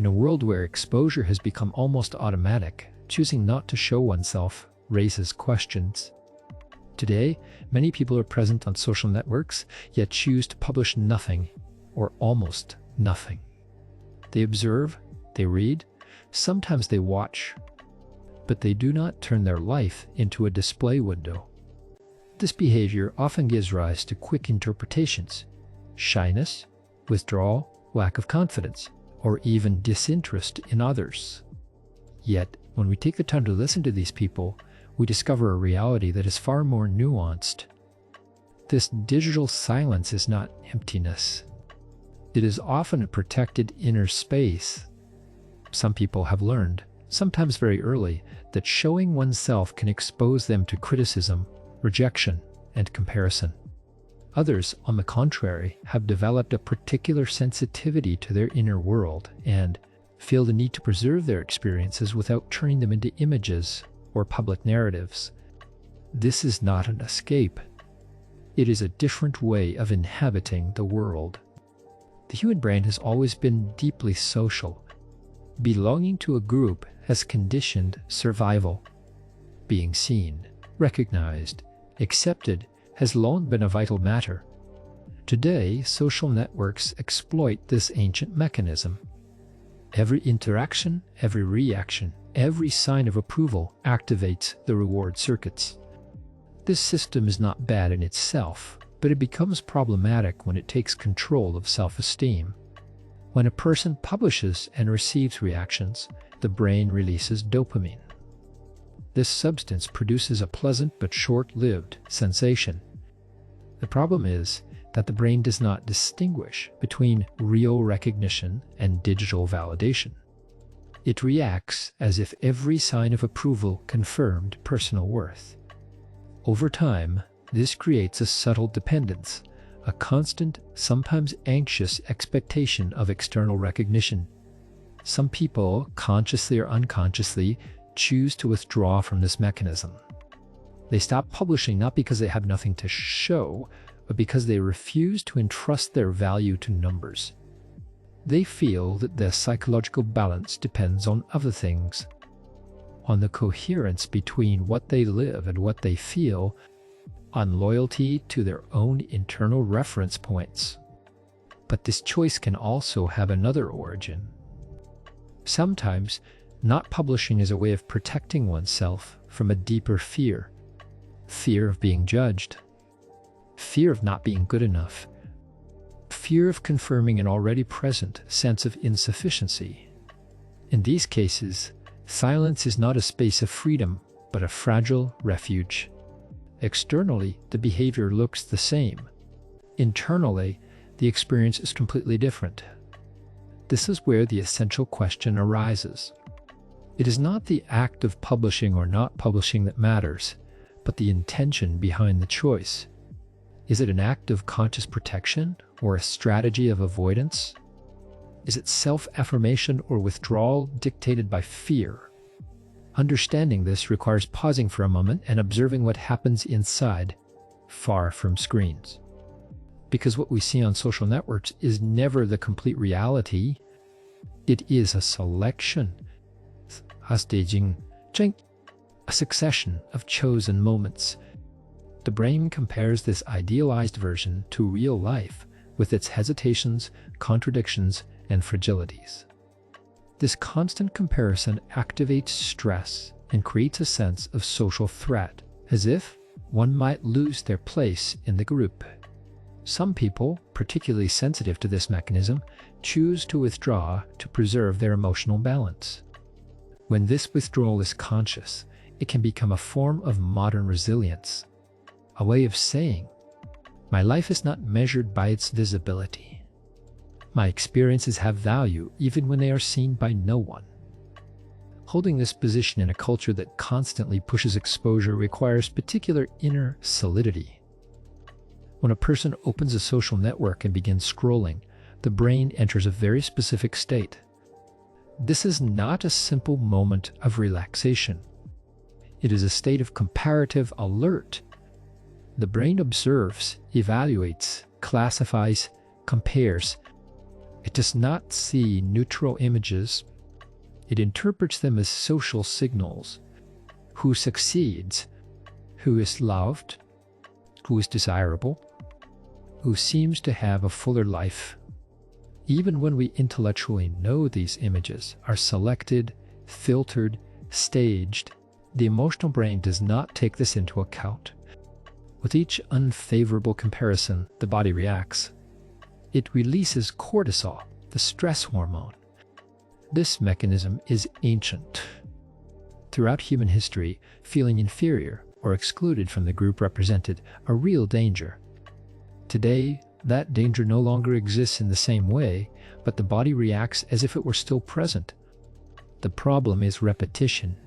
In a world where exposure has become almost automatic, choosing not to show oneself raises questions. Today, many people are present on social networks, yet choose to publish nothing, or almost nothing. They observe, they read, sometimes they watch, but they do not turn their life into a display window. This behavior often gives rise to quick interpretations: shyness, withdrawal, lack of confidence, or even disinterest in others. Yet, when we take the time to listen to these people, we discover a reality that is far more nuanced. This digital silence is not emptiness. It is often a protected inner space. Some people have learned, sometimes very early, that showing oneself can expose them to criticism, rejection, and comparison. Others, on the contrary, have developed a particular sensitivity to their inner world and feel the need to preserve their experiences without turning them into images or public narratives. This is not an escape. It is a different way of inhabiting the world. The human brain has always been deeply social. Belonging to a group has conditioned survival. Being seen, recognized, accepted has long been a vital matter. Today, social networks exploit this ancient mechanism. Every interaction, every reaction, every sign of approval activates the reward circuits. This system is not bad in itself, but it becomes problematic when it takes control of self-esteem. When a person publishes and receives reactions, the brain releases dopamine. This substance produces a pleasant but short-lived sensation. The problem is that the brain does not distinguish between real recognition and digital validation. It reacts as if every sign of approval confirmed personal worth. Over time, this creates a subtle dependence, a constant, sometimes anxious expectation of external recognition. Some people, consciously or unconsciously, choose to withdraw from this mechanism. They stop publishing not because they have nothing to show, but because they refuse to entrust their value to numbers. They feel that their psychological balance depends on other things, on the coherence between what they live and what they feel, on loyalty to their own internal reference points. But this choice can also have another origin. Sometimes, not publishing is a way of protecting oneself from a deeper fear. Fear of being judged. Fear of not being good enough. Fear of confirming an already present sense of insufficiency. In these cases, silence is not a space of freedom, but a fragile refuge. Externally, the behavior looks the same. Internally, the experience is completely different. This is where the essential question arises. It is not the act of publishing or not publishing that matters, but the intention behind the choice. Is it an act of conscious protection or a strategy of avoidance? Is it self-affirmation or withdrawal dictated by fear? Understanding this requires pausing for a moment and observing what happens inside, far from screens. Because what we see on social networks is never the complete reality. It is a selection, a staging, a succession of chosen moments. The brain compares this idealized version to real life with its hesitations, contradictions, and fragilities. This constant comparison activates stress and creates a sense of social threat, as if one might lose their place in the group. Some people, particularly sensitive to this mechanism, choose to withdraw to preserve their emotional balance. When this withdrawal is conscious, it can become a form of modern resilience, a way of saying, my life is not measured by its visibility. My experiences have value even when they are seen by no one. Holding this position in a culture that constantly pushes exposure requires particular inner solidity. When a person opens a social network and begins scrolling, the brain enters a very specific state. This is not a simple moment of relaxation. It is a state of comparative alert. The brain observes, evaluates, classifies, compares. It does not see neutral images. It interprets them as social signals. Who succeeds? Who is loved? Who is desirable? Who seems to have a fuller life? Even when we intellectually know these images are selected, filtered, staged, the emotional brain does not take this into account. With each unfavorable comparison, the body reacts. It releases cortisol, the stress hormone. This mechanism is ancient. Throughout human history, feeling inferior or excluded from the group represented a real danger. Today, that danger no longer exists in the same way, but the body reacts as if it were still present. The problem is repetition.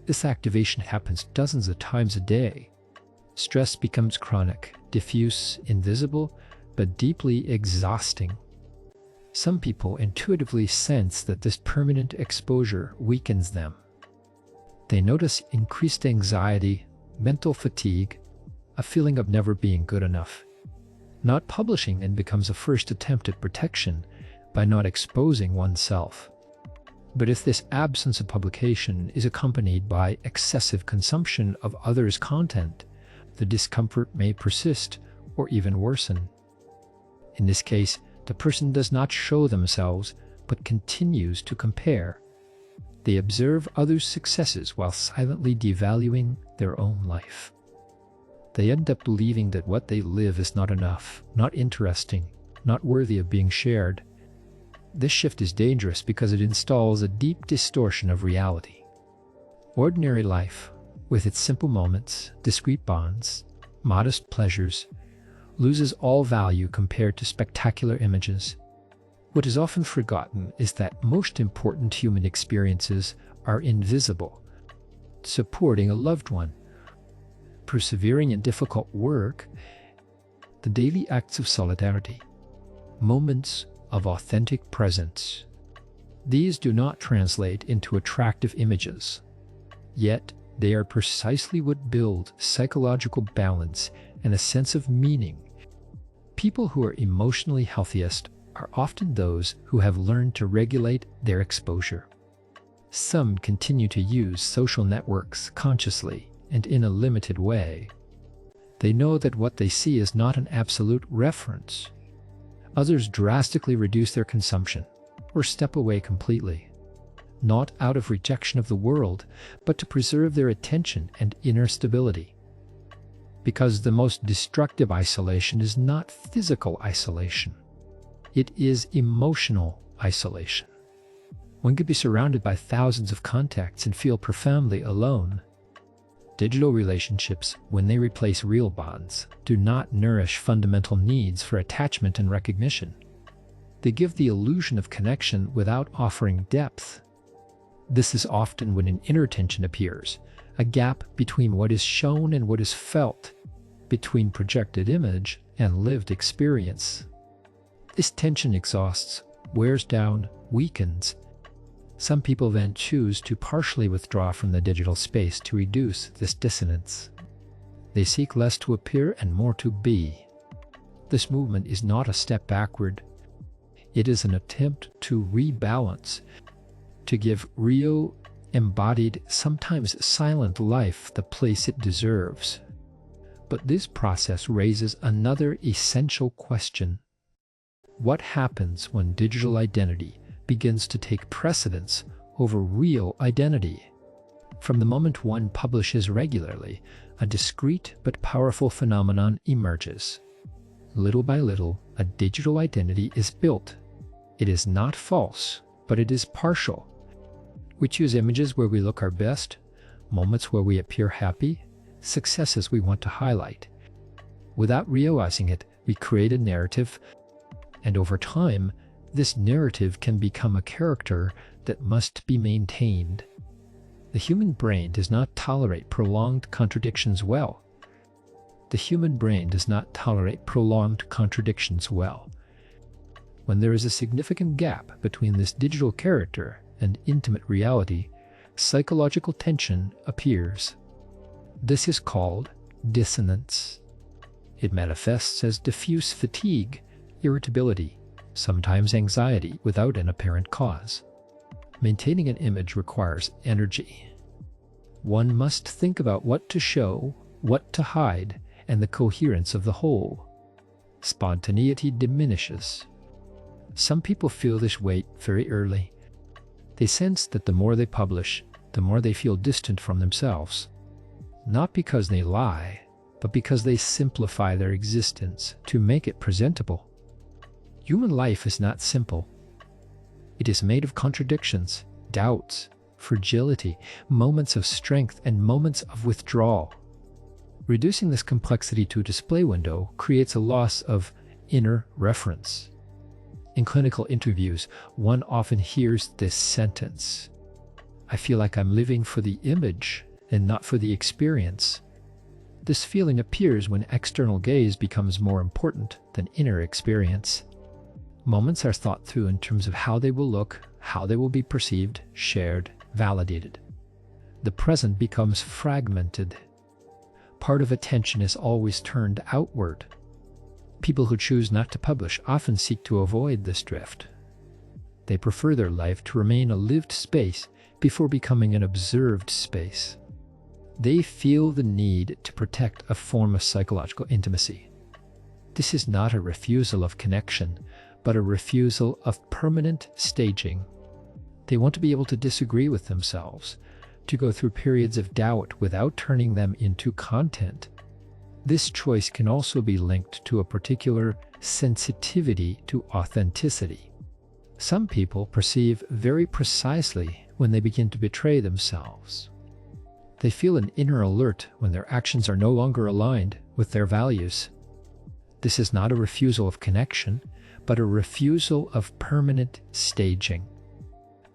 This activation happens dozens of times a day. Stress becomes chronic, diffuse, invisible, but deeply exhausting. Some people intuitively sense that this permanent exposure weakens them. They notice increased anxiety, mental fatigue, a feeling of never being good enough. Not publishing then becomes a first attempt at protection by not exposing oneself. But if this absence of publication is accompanied by excessive consumption of others' content, the discomfort may persist or even worsen. In this case, the person does not show themselves, but continues to compare. They observe others' successes while silently devaluing their own life. They end up believing that what they live is not enough, not interesting, not worthy of being shared. This shift is dangerous because it installs a deep distortion of reality. Ordinary life, with its simple moments, discrete bonds, modest pleasures, loses all value compared to spectacular images. What is often forgotten is that most important human experiences are invisible. Supporting a loved one, persevering in difficult work, the daily acts of solidarity, moments of authentic presence. These do not translate into attractive images, yet they are precisely what build psychological balance and a sense of meaning. People who are emotionally healthiest are often those who have learned to regulate their exposure. Some continue to use social networks consciously and in a limited way. They know that what they see is not an absolute reference. Others drastically reduce their consumption or step away completely, not out of rejection of the world, but to preserve their attention and inner stability. Because the most destructive isolation is not physical isolation. It is emotional isolation. One could be surrounded by thousands of contacts and feel profoundly alone. Digital relationships, when they replace real bonds, do not nourish fundamental needs for attachment and recognition. They give the illusion of connection without offering depth. This is often when an inner tension appears, a gap between what is shown and what is felt, between projected image and lived experience. This tension exhausts, wears down, weakens. Some people then choose to partially withdraw from the digital space to reduce this dissonance. They seek less to appear and more to be. This movement is not a step backward. It is an attempt to rebalance, to give real, embodied, sometimes silent life the place it deserves. But this process raises another essential question. What happens when digital identity begins to take precedence over real identity? From the moment one publishes regularly, a discrete but powerful phenomenon emerges. Little by little, a digital identity is built. It is not false, but it is partial. We choose images where we look our best, moments where we appear happy, successes we want to highlight. Without realizing it, we create a narrative, and over time, this narrative can become a character that must be maintained. The human brain does not tolerate prolonged contradictions well. The human brain does not tolerate prolonged contradictions well. When there is a significant gap between this digital character and intimate reality, psychological tension appears. This is called dissonance. It manifests as diffuse fatigue, irritability, sometimes anxiety without an apparent cause. Maintaining an image requires energy. One must think about what to show, what to hide, and the coherence of the whole. Spontaneity diminishes. Some people feel this weight very early. They sense that the more they publish, the more they feel distant from themselves. Not because they lie, but because they simplify their existence to make it presentable. Human life is not simple. It is made of contradictions, doubts, fragility, moments of strength, and moments of withdrawal. Reducing this complexity to a display window creates a loss of inner reference. In clinical interviews, one often hears this sentence: "I feel like I'm living for the image and not for the experience." This feeling appears when external gaze becomes more important than inner experience. Moments are thought through in terms of how they will look, how they will be perceived, shared, validated. The present becomes fragmented. Part of attention is always turned outward. People who choose not to publish often seek to avoid this drift. They prefer their life to remain a lived space before becoming an observed space. They feel the need to protect a form of psychological intimacy. This is not a refusal of connection, but a refusal of permanent staging. They want to be able to disagree with themselves, to go through periods of doubt without turning them into content. This choice can also be linked to a particular sensitivity to authenticity. Some people perceive very precisely when they begin to betray themselves. They feel an inner alert when their actions are no longer aligned with their values. This is not a refusal of connection, but a refusal of permanent staging.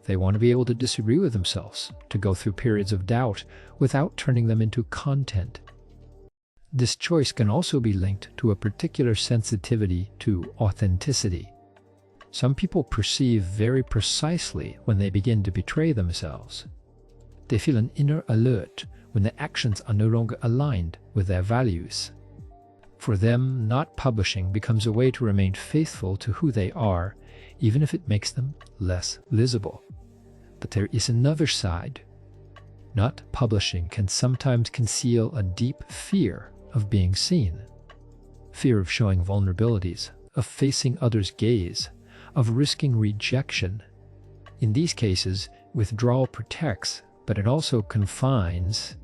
They want to be able to disagree with themselves, to go through periods of doubt without turning them into content. This choice can also be linked to a particular sensitivity to authenticity. Some people perceive very precisely when they begin to betray themselves. They feel an inner alert when their actions are no longer aligned with their values. For them, not publishing becomes a way to remain faithful to who they are, even if it makes them less visible. But there is another side. Not publishing can sometimes conceal a deep fear of being seen. Fear of showing vulnerabilities, of facing others' gaze, of risking rejection. In these cases, withdrawal protects, but it also confines.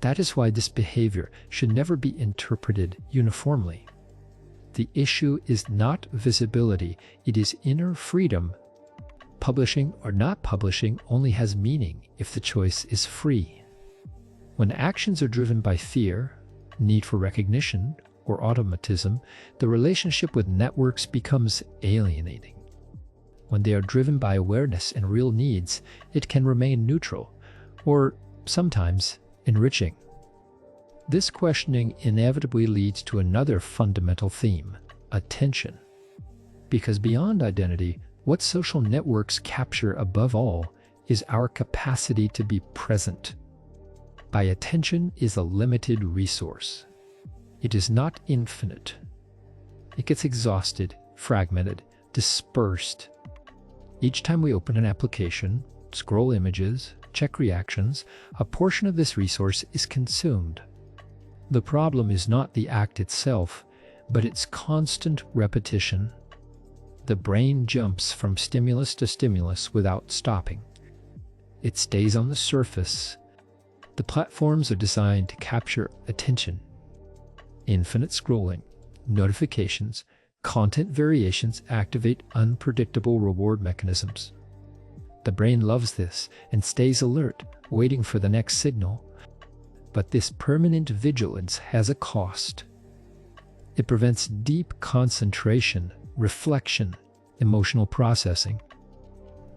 That is why this behavior should never be interpreted uniformly. The issue is not visibility, it is inner freedom. Publishing or not publishing only has meaning if the choice is free. When actions are driven by fear, need for recognition, or automatism, the relationship with networks becomes alienating. When they are driven by awareness and real needs, it can remain neutral, or sometimes enriching. This questioning inevitably leads to another fundamental theme: attention. Because beyond identity, what social networks capture above all is our capacity to be present. By attention is a limited resource. It is not infinite. It gets exhausted, fragmented, dispersed. Each time we open an application, scroll images, check reactions, a portion of this resource is consumed. The problem is not the act itself, but its constant repetition. The brain jumps from stimulus to stimulus without stopping. It stays on the surface. The platforms are designed to capture attention. Infinite scrolling, notifications, content variations activate unpredictable reward mechanisms. The brain loves this and stays alert, waiting for the next signal. But this permanent vigilance has a cost. It prevents deep concentration, reflection, emotional processing.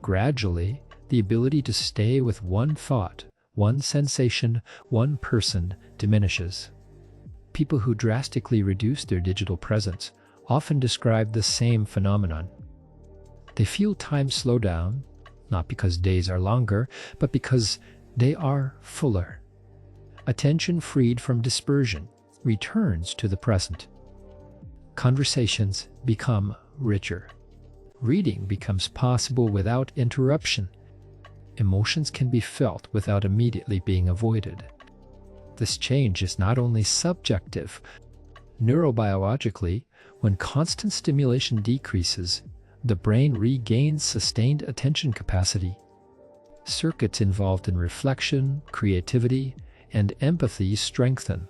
Gradually, the ability to stay with one thought, one sensation, one person diminishes. People who drastically reduce their digital presence often describe the same phenomenon. They feel time slow down, not because days are longer, but because they are fuller. Attention freed from dispersion returns to the present. Conversations become richer. Reading becomes possible without interruption. Emotions can be felt without immediately being avoided. This change is not only subjective. Neurobiologically, when constant stimulation decreases, the brain regains sustained attention capacity. Circuits involved in reflection, creativity, and empathy strengthen.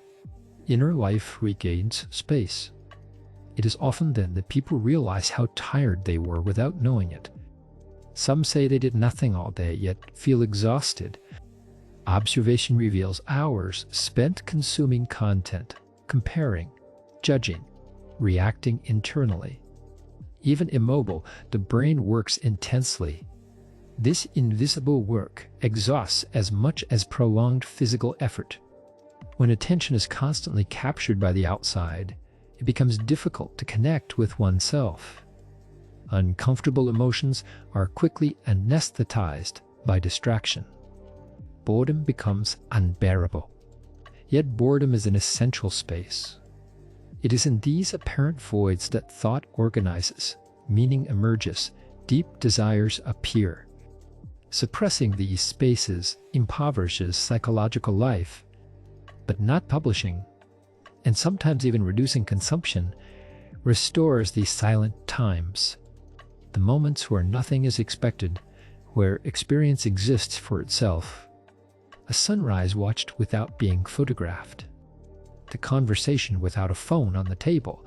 Inner life regains space. It is often then that people realize how tired they were without knowing it. Some say they did nothing all day, yet feel exhausted. Observation reveals hours spent consuming content, comparing, judging, reacting internally. Even immobile, the brain works intensely. This invisible work exhausts as much as prolonged physical effort. When attention is constantly captured by the outside, it becomes difficult to connect with oneself. Uncomfortable emotions are quickly anesthetized by distraction. Boredom becomes unbearable. Yet boredom is an essential space. It is in these apparent voids that thought organizes, meaning emerges, deep desires appear. Suppressing these spaces impoverishes psychological life, but not publishing, and sometimes even reducing consumption, restores these silent times, the moments where nothing is expected, where experience exists for itself. A sunrise watched without being photographed, the conversation without a phone on the table,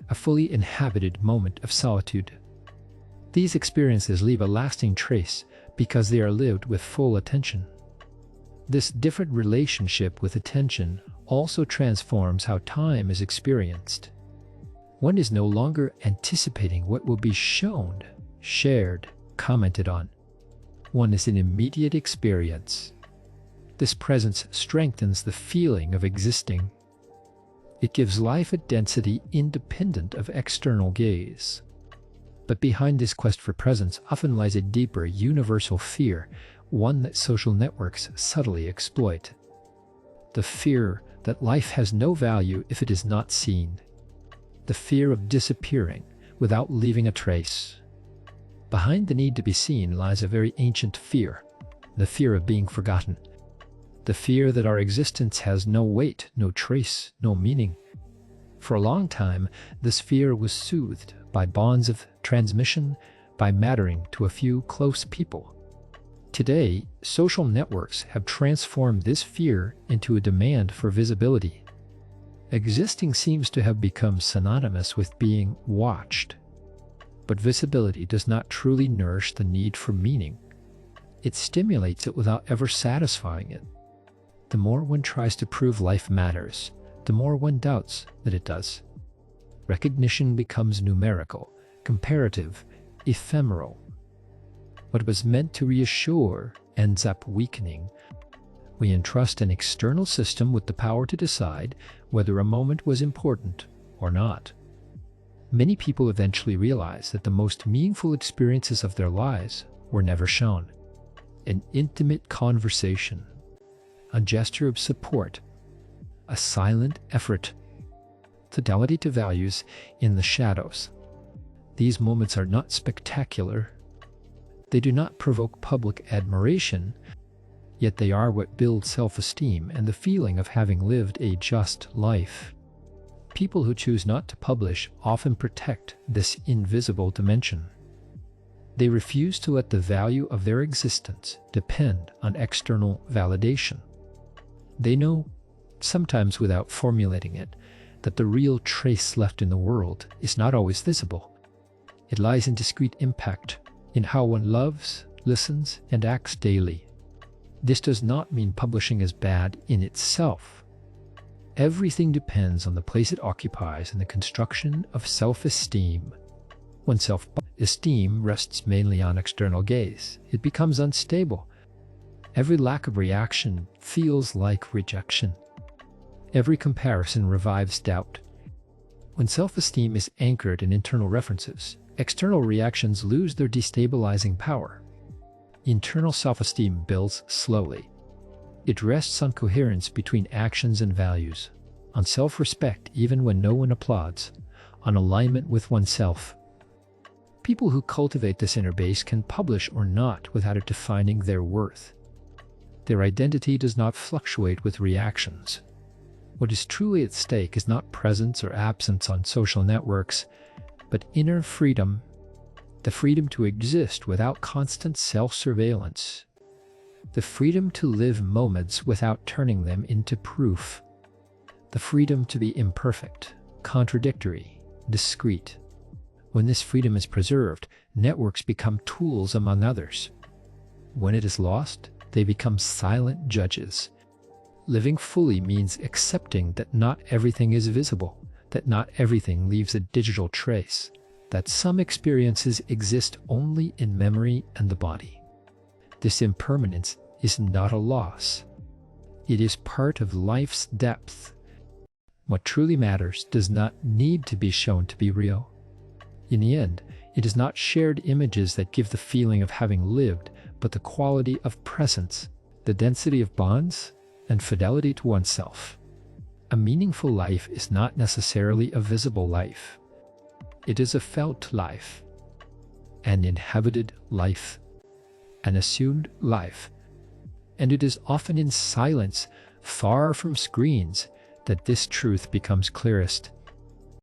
a fully inhabited moment of solitude. These experiences leave a lasting trace because they are lived with full attention. This different relationship with attention also transforms how time is experienced. One is no longer anticipating what will be shown, shared, commented on. One is in immediate experience. This presence strengthens the feeling of existing. It gives life a density independent of external gaze. But behind this quest for presence often lies a deeper, universal fear, one that social networks subtly exploit. The fear that life has no value if it is not seen. The fear of disappearing without leaving a trace. Behind the need to be seen lies a very ancient fear, the fear of being forgotten. The fear that our existence has no weight, no trace, no meaning. For a long time, this fear was soothed by bonds of transmission, by mattering to a few close people. Today, social networks have transformed this fear into a demand for visibility. Existing seems to have become synonymous with being watched. But visibility does not truly nourish the need for meaning. It stimulates it without ever satisfying it. The more one tries to prove life matters, the more one doubts that it does. Recognition becomes numerical, comparative, ephemeral. What was meant to reassure ends up weakening. We entrust an external system with the power to decide whether a moment was important or not. Many people eventually realize that the most meaningful experiences of their lives were never shown. An intimate conversation, a gesture of support, a silent effort, fidelity to values in the shadows. These moments are not spectacular. They do not provoke public admiration, yet they are what build self-esteem and the feeling of having lived a just life. People who choose not to publish often protect this invisible dimension. They refuse to let the value of their existence depend on external validation. They know, sometimes without formulating it, that the real trace left in the world is not always visible. It lies in discrete impact, in how one loves, listens, and acts daily. This does not mean publishing is bad in itself. Everything depends on the place it occupies in the construction of self-esteem. When self-esteem rests mainly on external gaze, it becomes unstable. Every lack of reaction feels like rejection. Every comparison revives doubt. When self-esteem is anchored in internal references, external reactions lose their destabilizing power. Internal self-esteem builds slowly. It rests on coherence between actions and values, on self-respect even when no one applauds, on alignment with oneself. People who cultivate this inner base can publish or not without it defining their worth. Their identity does not fluctuate with reactions. What is truly at stake is not presence or absence on social networks, but inner freedom, the freedom to exist without constant self-surveillance, the freedom to live moments without turning them into proof, the freedom to be imperfect, contradictory, discreet. When this freedom is preserved, networks become tools among others. When it is lost, they become silent judges. Living fully means accepting that not everything is visible, that not everything leaves a digital trace, that some experiences exist only in memory and the body. This impermanence is not a loss. It is part of life's depth. What truly matters does not need to be shown to be real. In the end, it is not shared images that give the feeling of having lived, but the quality of presence, the density of bonds, and fidelity to oneself. A meaningful life is not necessarily a visible life. It is a felt life, an inhabited life, an assumed life. And it is often in silence, far from screens, that this truth becomes clearest.